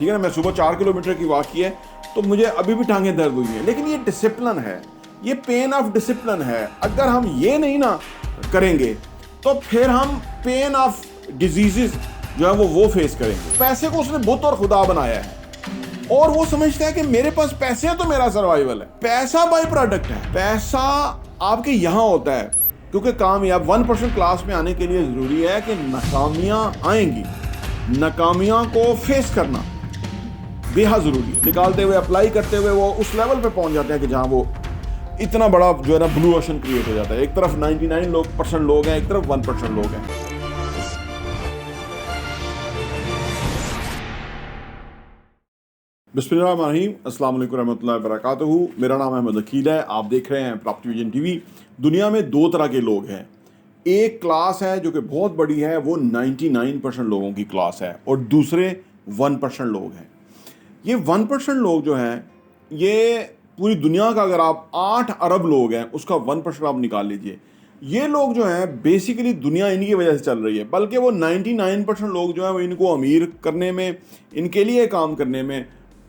ठीक है ना, मैं सुबह 4 किलोमीटर की वॉक की है तो मुझे अभी भी टांगें दर्द हुई हैं, लेकिन ये डिसिप्लिन है, ये पेन ऑफ डिसिप्लिन है। अगर हम ये नहीं ना करेंगे तो फिर हम पेन ऑफ डिजीजेस जो है वो फेस करेंगे। पैसे को उसने बुत और खुदा बनाया है और वो समझता है कि मेरे पास पैसे हैं तो मेरा सर्वाइवल है। पैसा बाई प्रोडक्ट है, पैसा आपके यहां होता है क्योंकि कामयाब 1% क्लास में आने के लिए जरूरी है कि नाकामियां आएंगी, नाकामियां को फेस करना बेहद जरूरी है। निकालते हुए अप्लाई करते हुए वो उस लेवल पे पहुंच जाते हैं कि जहां वो इतना बड़ा जो है ना ब्लू ओशन क्रिएट हो जाता है। एक तरफ 99% लोग हैं, एक तरफ 1% लोग हैं। बिस्मिल्लाहिर्रहमानिर्रहीम, अस्सलाम वालेकुम रहमतुल्लाहि व बरकातहू। मेरा नाम अहमद अकील है, आप देख रहे हैं प्रॉपर्टी विजन टीवी। दुनिया में दो तरह के लोग हैं, एक क्लास है जो कि बहुत बड़ी है, वो 99% लोगों की क्लास है, और दूसरे 1% लोग हैं। ये 1% लोग जो हैं, ये पूरी दुनिया का अगर आप 8 अरब लोग हैं उसका 1% आप निकाल लीजिए। ये लोग जो हैं बेसिकली दुनिया इनकी वजह से चल रही है, बल्कि वो 99% लोग जो हैं वो इनको अमीर करने में, इनके लिए काम करने में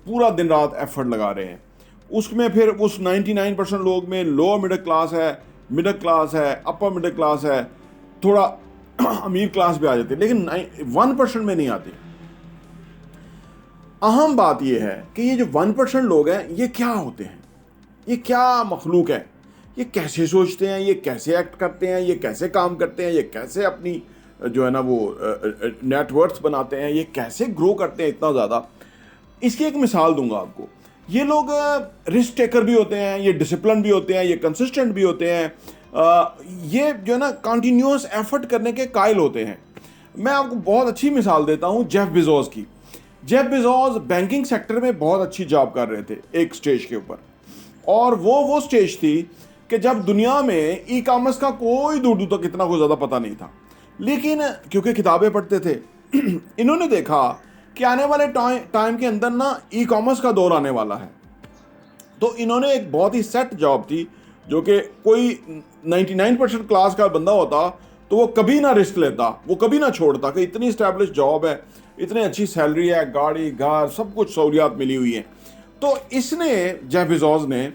पूरा दिन रात एफर्ट लगा रहे हैं। उसमें फिर उस 99% लोग में लोअर मिडिल क्लास है, मिडिल क्लास है, अपर मिडिल क्लास है, थोड़ा अमीर क्लास भी आ जाते हैं, लेकिन 1% में नहीं आते। अहम बात यह है कि ये जो 1% लोग हैं ये क्या होते हैं, ये क्या मखलूक है, ये कैसे सोचते हैं, ये कैसे एक्ट करते हैं, ये कैसे काम करते हैं, ये कैसे अपनी जो है ना वो नेटवर्थ बनाते हैं, ये कैसे ग्रो करते हैं इतना ज़्यादा। इसकी एक मिसाल दूंगा आपको। ये लोग रिस्क टेकर भी होते हैं, ये डिसिप्लिन भी होते हैं, ये कंसिस्टेंट भी होते हैं, ये जो है ना कंटिन्यूस एफर्ट करने के कायल होते हैं। मैं आपको बहुत अच्छी मिसाल देता हूँ जेफ बेजोस की। जेफ बेजोस बैंकिंग सेक्टर में बहुत अच्छी जॉब कर रहे थे एक स्टेज के ऊपर, और वो स्टेज थी कि जब दुनिया में ई कॉमर्स का कोई दूर दूर तक इतना कोई ज़्यादा पता नहीं था, लेकिन क्योंकि किताबें पढ़ते थे इन्होंने देखा कि आने वाले टाइम के अंदर ना ई कॉमर्स का दौर आने वाला है। तो इन्होंने एक बहुत ही सेट जॉब थी, जो कि कोई 99% क्लास का बंदा होता तो वो कभी ना रिस्क लेता, वो कभी ना छोड़ता कि इतनी इस्टेब्लिश जॉब है, इतनी अच्छी सैलरी है, गाड़ी घर सब कुछ सहूलियात मिली हुई है। तो इसने जेफ बेजोस ने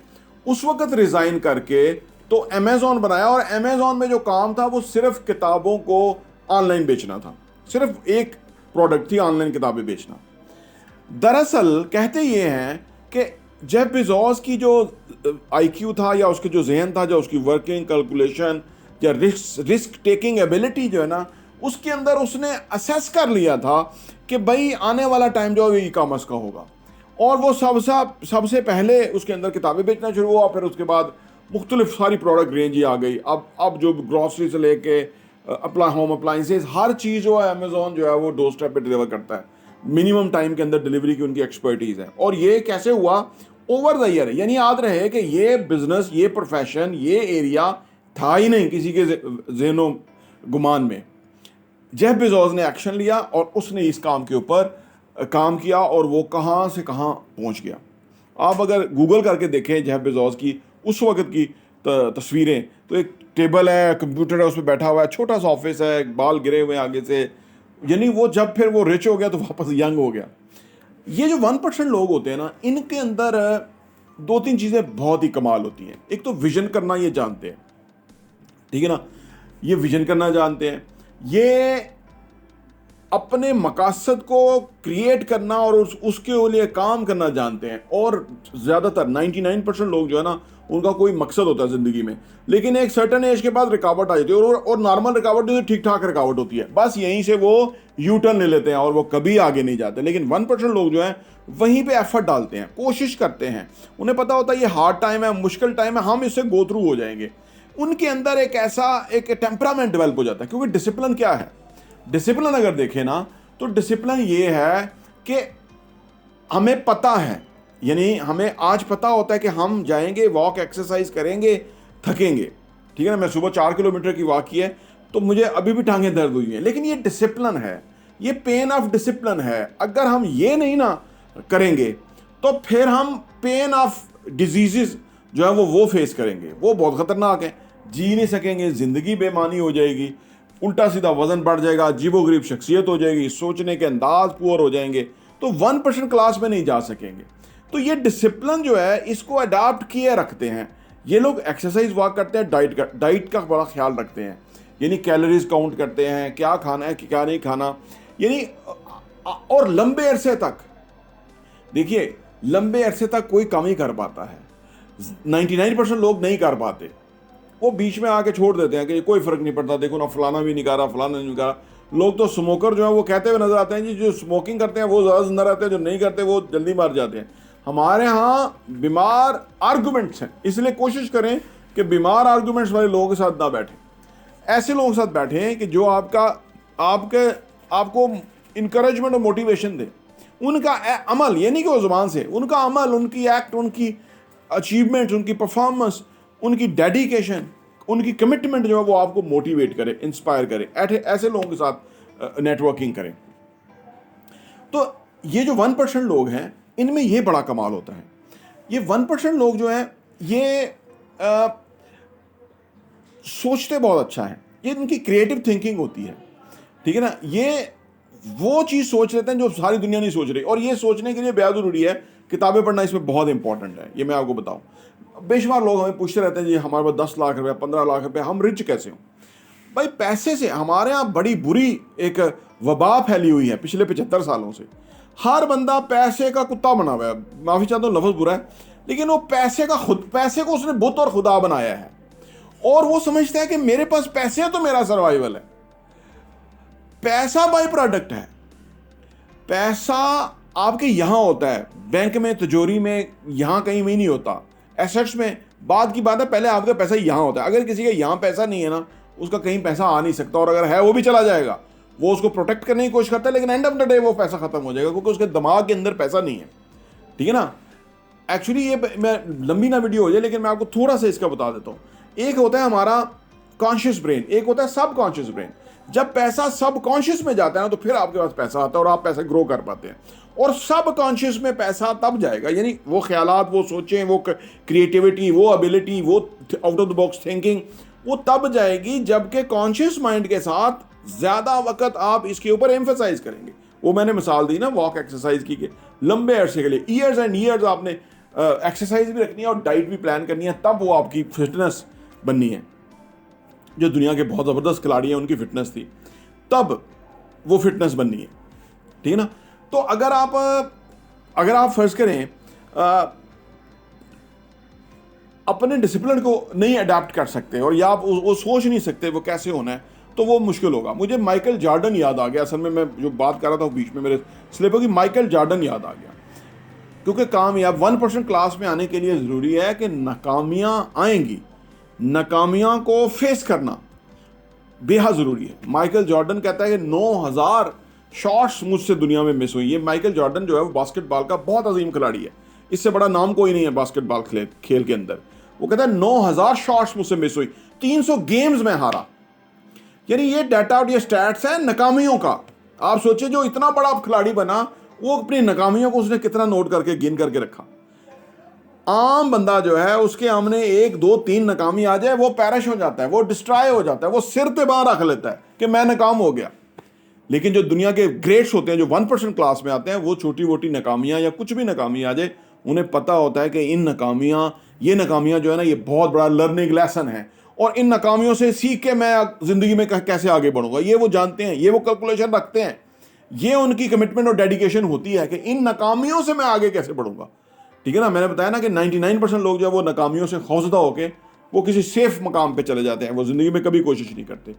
उस वक्त रिज़ाइन करके तो अमेज़ॉन बनाया, और अमेज़ॉन में जो काम था वो सिर्फ किताबों को ऑनलाइन बेचना था। सिर्फ एक प्रोडक्ट थी, ऑनलाइन किताबें बेचना। दरअसल कहते ये हैं कि जेफ बेजोस की जो आईक्यू था, या उसके जो जहन था, जो उसकी वर्किंग कैलकुलेशन या रिस्क टेकिंग एबिलिटी जो है ना, उसके अंदर उसने असेस कर लिया था कि भाई आने वाला टाइम जो है ई कॉमर्स का होगा, और वो सबसे पहले उसके अंदर किताबें बेचना शुरू हुआ। फिर उसके बाद मुख्तलिफ सारी प्रोडक्ट रेंज ही आ गई। अब जो ग्रॉसरी से लेके होम अप्लाइंसेस, हर चीज़ जो है अमेज़ॉन जो है वो डोर स्टेप पे डिलीवर करता है। मिनिमम टाइम के अंदर डिलीवरी की उनकी एक्सपर्टीज़ है। और ये कैसे हुआ? Over the year. यानी याद रहे कि ये बिजनेस, ये प्रोफेशन, ये एरिया था ही नहीं किसी के ज़हनो गुमान में। जेफ बेजोस ने एक्शन लिया और उसने इस काम के ऊपर काम किया, और वो कहाँ से कहाँ पहुँच गया। आप अगर गूगल करके देखें जेफ बेजोस की उस वक्त की तस्वीरें, तो एक टेबल है, कंप्यूटर है, उस पर बैठा हुआ है, छोटा सा ऑफिस है, बाल गिरे हुए आगे से। यानी वो जब फिर वो रिच हो गया तो वापस यंग हो गया। ये जो 1% लोग होते हैं ना, इनके अंदर 2-3 चीज़ें बहुत ही कमाल होती हैं। एक तो विजन करना ये जानते हैं, ठीक है ना, ये विजन करना जानते हैं, ये अपने मकासद को क्रिएट करना और उसके लिए काम करना जानते हैं। और ज़्यादातर 99% लोग जो है ना, उनका कोई मकसद होता है ज़िंदगी में, लेकिन एक सर्टन एज के बाद रुकावट आ जाती है, और नॉर्मल रुकावट जो ठीक ठाक रुकावट होती है, बस यहीं से वो यू टर्न ले लेते हैं और वो कभी आगे नहीं जाते। लेकिन 1% लोग जो हैं वहीं पे एफर्ट डालते हैं, कोशिश करते हैं, उन्हें पता होता है ये हार्ड टाइम है, मुश्किल टाइम है, हम इससे गो थ्रू हो जाएंगे। उनके अंदर एक ऐसा एक टेम्परामेंट डेवलप हो जाता है। क्योंकि डिसिप्लिन क्या है? डिसिप्लिन अगर देखें ना, तो डिसिप्लिन ये है कि हमें पता है, यानी हमें आज पता होता है कि हम जाएंगे, वॉक एक्सरसाइज करेंगे, थकेंगे, ठीक है ना। मैं सुबह 4 किलोमीटर की वॉक की है तो मुझे अभी भी टांगें दर्द हुई हैं, लेकिन ये डिसिप्लिन है, ये पेन ऑफ डिसिप्लिन है। अगर हम ये नहीं ना करेंगे तो फिर हम पेन ऑफ डिजीजेस जो है वो फेस करेंगे। वो बहुत ख़तरनाक है, जी नहीं सकेंगे, ज़िंदगी बेमानी हो जाएगी, उल्टा सीधा वज़न बढ़ जाएगा, अजीबोगरीब शख्सियत हो जाएगी, सोचने के अंदाज पुअर हो जाएंगे, तो 1% क्लास में नहीं जा सकेंगे। तो ये डिसिप्लिन जो है इसको अडाप्ट किए रखते हैं ये लोग। एक्सरसाइज वॉक करते हैं, डाइट का बड़ा ख्याल रखते हैं, यानी कैलोरीज काउंट करते हैं, क्या खाना है क्या नहीं खाना, यानी और लंबे अरसे तक, देखिए लंबे अरसे तक कोई कम ही कर पाता है, 99% लोग नहीं कर पाते। वो बीच में आके छोड़ देते हैं कि कोई फर्क नहीं पड़ता, देखो ना फलाना भी नहीं कर रहा, फलाना नहीं कर रहा। लोग तो स्मोकर जो है वो कहते हुए नजर आते हैं जी, जो स्मोकिंग करते हैं वो ज़्यादा जिंदा रहते हैं, जो नहीं करते वो जल्दी मर जाते हैं। हमारे यहाँ बीमार आर्गूमेंट्स हैं, इसलिए कोशिश करें कि बीमार आर्गूमेंट्स वाले लोगों के साथ ना बैठें, ऐसे लोगों के साथ बैठें कि जो आपको इंकरेजमेंट और मोटिवेशन दे। उनका अमल, ये नहीं कि वो ज़ुबान से, उनका अमल, उनकी एक्ट, उनकी अचीवमेंट, उनकी परफॉर्मेंस, उनकी डेडिकेशन, उनकी कमिटमेंट जो है वो आपको मोटिवेट करे, इंस्पायर करे। ऐसे लोगों के साथ नेटवर्किंग करें। तो ये जो 1% लोग हैं इनमें ये बड़ा कमाल होता है। ये 1% लोग जो हैं ये सोचते बहुत अच्छा है, ये इनकी क्रिएटिव थिंकिंग होती है, ठीक है ना। ये वो चीज़ सोच लेते हैं जो सारी दुनिया नहीं सोच रही, और ये सोचने के लिए बेहद ज़रूरी है किताबें पढ़ना, इसमें बहुत इंपॉर्टेंट है। ये मैं आपको बताऊं, बेशुमार लोग हमें पूछते रहते हैं जी हमारे पास 10 लाख रुपये, 15 लाख रुपये, हम रिच कैसे हों। भाई पैसे से हमारे यहाँ बड़ी बुरी एक वबा फैली हुई है पिछले 75 सालों से। हर बंदा पैसे का कुत्ता बना हुआ है, माफ़ी चाहता हूँ लफ्ज़ बुरा है, लेकिन वो पैसे को उसने बुत और खुदा बनाया है, और वो समझता है कि मेरे पास पैसे हैं तो मेरा सर्वाइवल है। पैसा बाई प्रोडक्ट है। पैसा आपके यहां होता है, बैंक में, तिजोरी में, यहां कहीं भी नहीं होता। एसेट्स में बात की बात है, पहले आपका पैसा यहां होता है। अगर किसी का यहां पैसा नहीं है ना, उसका कहीं पैसा आ नहीं सकता, और अगर है वो भी चला जाएगा। वो उसको प्रोटेक्ट करने की कोशिश करता है, लेकिन एंड ऑफ द डे वो पैसा खत्म हो जाएगा, क्योंकि उसके दिमाग के अंदर पैसा नहीं है, ठीक है ना। एक्चुअली ये मैं लंबी ना वीडियो हो जाए, लेकिन मैं आपको थोड़ा सा इसका बता देता हूँ। एक होता है हमारा कॉन्शियस ब्रेन, एक होता है सब कॉन्शियस ब्रेन। जब पैसा सब कॉन्शियस में जाता है ना, तो फिर आपके पास पैसा आता है और आप पैसा ग्रो कर पाते हैं। और सब कॉन्शियस में पैसा तब जाएगा, यानी वो ख्यालात, वो सोचें, वो क्रिएटिविटी, वो एबिलिटी, वो out of the box thinking, वो तब जाएगी जबकि कॉन्शियस माइंड के साथ ज़्यादा वक्त आप इसके ऊपर एम्फेसाइज करेंगे। वो मैंने मिसाल दी ना वॉक एक्सरसाइज की, के लंबे अरसे के लिए ईयर्स एंड ईयर्स आपने एक्सरसाइज भी रखनी है और डाइट भी प्लान करनी है, तब वो आपकी फिटनेस बननी है। जो दुनिया के बहुत ज़बरदस्त खिलाड़ी हैं उनकी फिटनेस थी, तब वो फिटनेस बननी है, ठीक है ना। तो अगर आप फर्ज करें अपने डिसिप्लिन को नहीं अडाप्ट कर सकते, और या आप वो सोच नहीं सकते वो कैसे होना है, तो वो मुश्किल होगा। मुझे माइकल जॉर्डन याद आ गया, असल में मैं जो बात कर रहा था बीच में मेरे स्लिप होगी, माइकल जॉर्डन याद आ गया, क्योंकि कामयाब 1% क्लास में आने के लिए ज़रूरी है कि नाकामियाँ आएंगी, नाकामियाँ को फेस करना बेहद ज़रूरी है। माइकल जॉर्डन कहता है कि 9000 शॉट्स मुझसे दुनिया में मिस हुई। ये माइकल जॉर्डन जो है वो बास्केटबॉल का बहुत अजीम खिलाड़ी है, इससे बड़ा नाम कोई नहीं है बास्केटबॉल खेल के अंदर। वो कहता है 9000 शॉट्स मुझसे मिस हुई, 300 गेम्स में हारा। यानी ये डाटा और ये स्टैट्स है नाकामियों का। आप सोचिए जो इतना बड़ा खिलाड़ी बना, वो अपनी नाकामियों को उसने कितना नोट करके गिन करके रखा। आम बंदा जो है उसके सामने 1 2 3 नाकामी आ जाए, वो पैरिश हो जाता है, वो डिस्ट्रॉय हो जाता है, वो सिर पे बाहर रख लेता है कि मैं नाकाम हो गया। लेकिन जो दुनिया के ग्रेट्स होते हैं, जो 1% क्लास में आते हैं, वो छोटी मोटी नाकामियाँ या कुछ भी नाकामी आ जाए, उन्हें पता होता है कि ये नाकामियाँ जो है ना, ये बहुत बड़ा लर्निंग लेसन है, और इन नाकामियों से सीख के मैं ज़िंदगी में कैसे आगे बढ़ूंगा, ये वो जानते हैं, ये वो कैलकुलेशन रखते हैं। ये उनकी कमिटमेंट और डेडिकेशन होती है कि इन नाकामियों से मैं आगे कैसे बढ़ूंगा, ठीक है ना। मैंने बताया ना कि 99% लोग जो है वो नाकामियों से खौफजदा होकर वो किसी सेफ मकाम पे चले जाते हैं, वो ज़िंदगी में कभी कोशिश नहीं करते।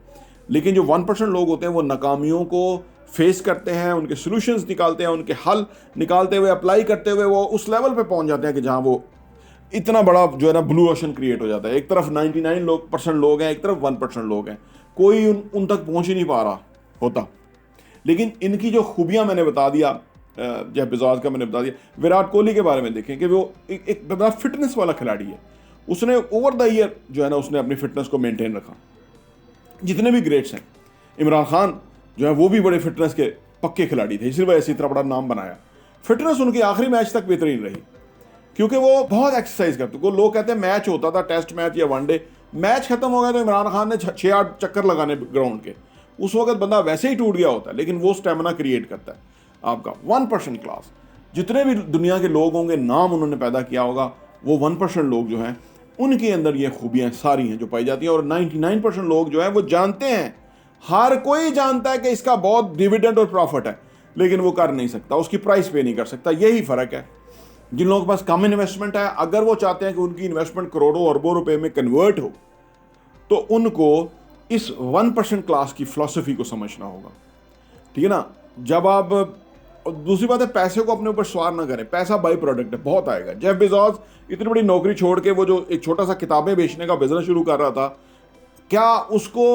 लेकिन जो 1% लोग होते हैं वो नाकामियों को फेस करते हैं, उनके सोल्यूशंस निकालते हैं, उनके हल निकालते हुए, अप्लाई करते हुए वो उस लेवल पे पहुंच जाते हैं कि जहां वो इतना बड़ा जो है ना ब्लू ओशन क्रिएट हो जाता है। एक तरफ 99% लोग हैं, एक तरफ 1% लोग हैं, कोई उन तक पहुंच ही नहीं पा रहा होता। लेकिन इनकी जो खूबियाँ मैंने बता दिया, जय बिजाज का मैंने बता दिया। विराट कोहली के बारे में देखें कि वो एक बड़ा फिटनेस वाला खिलाड़ी है। उसने ओवर द ईयर जो है ना उसने अपनी फिटनेस को मेंटेन रखा। जितने भी ग्रेट्स हैं, इमरान खान जो है वो भी बड़े फिटनेस के पक्के खिलाड़ी थे, इसी वजह से इतना बड़ा नाम बनाया। फिटनेस उनकी आखिरी मैच तक बेहतरीन रही, क्योंकि वो बहुत एक्सरसाइज करते। को लोग कहते हैं मैच होता था, टेस्ट मैच या वनडे, मैच खत्म हो गया तो इमरान खान ने 6-8 चक्कर लगाने ग्राउंड के, उस वक्त बंदा वैसे ही टूट गया होता है, लेकिन वो स्टेमिना क्रिएट करता है। आपका 1% क्लास। जितने भी दुनिया के लोग होंगे, नाम उन्होंने पैदा किया होगा, वो 1% लोग जो हैं उनके अंदर ये खूबियाँ सारी हैं जो पाई जाती हैं। और 99% लोग जो हैं वो जानते हैं, हर कोई जानता है कि इसका बहुत डिविडेंड और प्रॉफिट है, लेकिन वो कर नहीं सकता, उसकी प्राइस पे नहीं कर सकता। यही फ़र्क है। जिन लोगों के पास कम इन्वेस्टमेंट है, अगर वो चाहते हैं कि उनकी इन्वेस्टमेंट करोड़ों अरबों रुपए में कन्वर्ट हो, तो उनको इस 1% क्लास की फिलॉसफी को समझना होगा। ठीक है ना। जब आप, और दूसरी बात है, पैसे को अपने ऊपर सवार ना करें। पैसा बाई प्रोडक्ट है, बहुत आएगा। जेफ बेजोस इतनी बड़ी नौकरी छोड़ के वो जो एक छोटा सा किताबें बेचने का बिजनेस शुरू कर रहा था, क्या उसको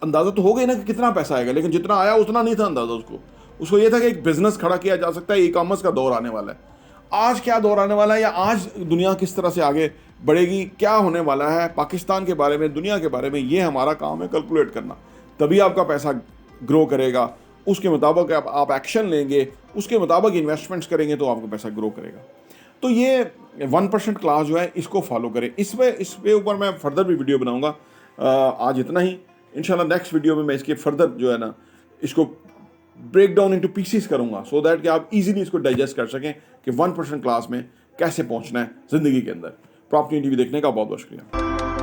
अंदाजा तो हो गया ना कि कितना पैसा आएगा, लेकिन जितना आया उतना नहीं था अंदाजा उसको। उसको ये था कि एक बिजनेस खड़ा किया जा सकता है, ई कॉमर्स का दौर आने वाला है। आज क्या दौर आने वाला है, या आज दुनिया किस तरह से आगे बढ़ेगी, क्या होने वाला है पाकिस्तान के बारे में, दुनिया के बारे में, ये हमारा काम है कैलकुलेट करना। तभी आपका पैसा ग्रो करेगा। उसके मुताबिक आप एक्शन लेंगे, उसके मुताबिक इन्वेस्टमेंट्स करेंगे, तो आपका पैसा ग्रो करेगा। तो ये 1% क्लास जो है, इसको फॉलो करें। इस पे ऊपर मैं फर्दर भी वीडियो बनाऊंगा। आज इतना ही। इंशाल्लाह नेक्स्ट वीडियो में मैं इसके फर्दर जो है ना, इसको ब्रेक डाउन इनटू पीसेस करूंगा, सो दैट कि आप इजीली इसको डाइजेस्ट कर सकें कि 1% क्लास में कैसे पहुंचना है ज़िंदगी के अंदर। प्रॉपर्टी टीवी देखने का बहुत बहुत शुक्रिया।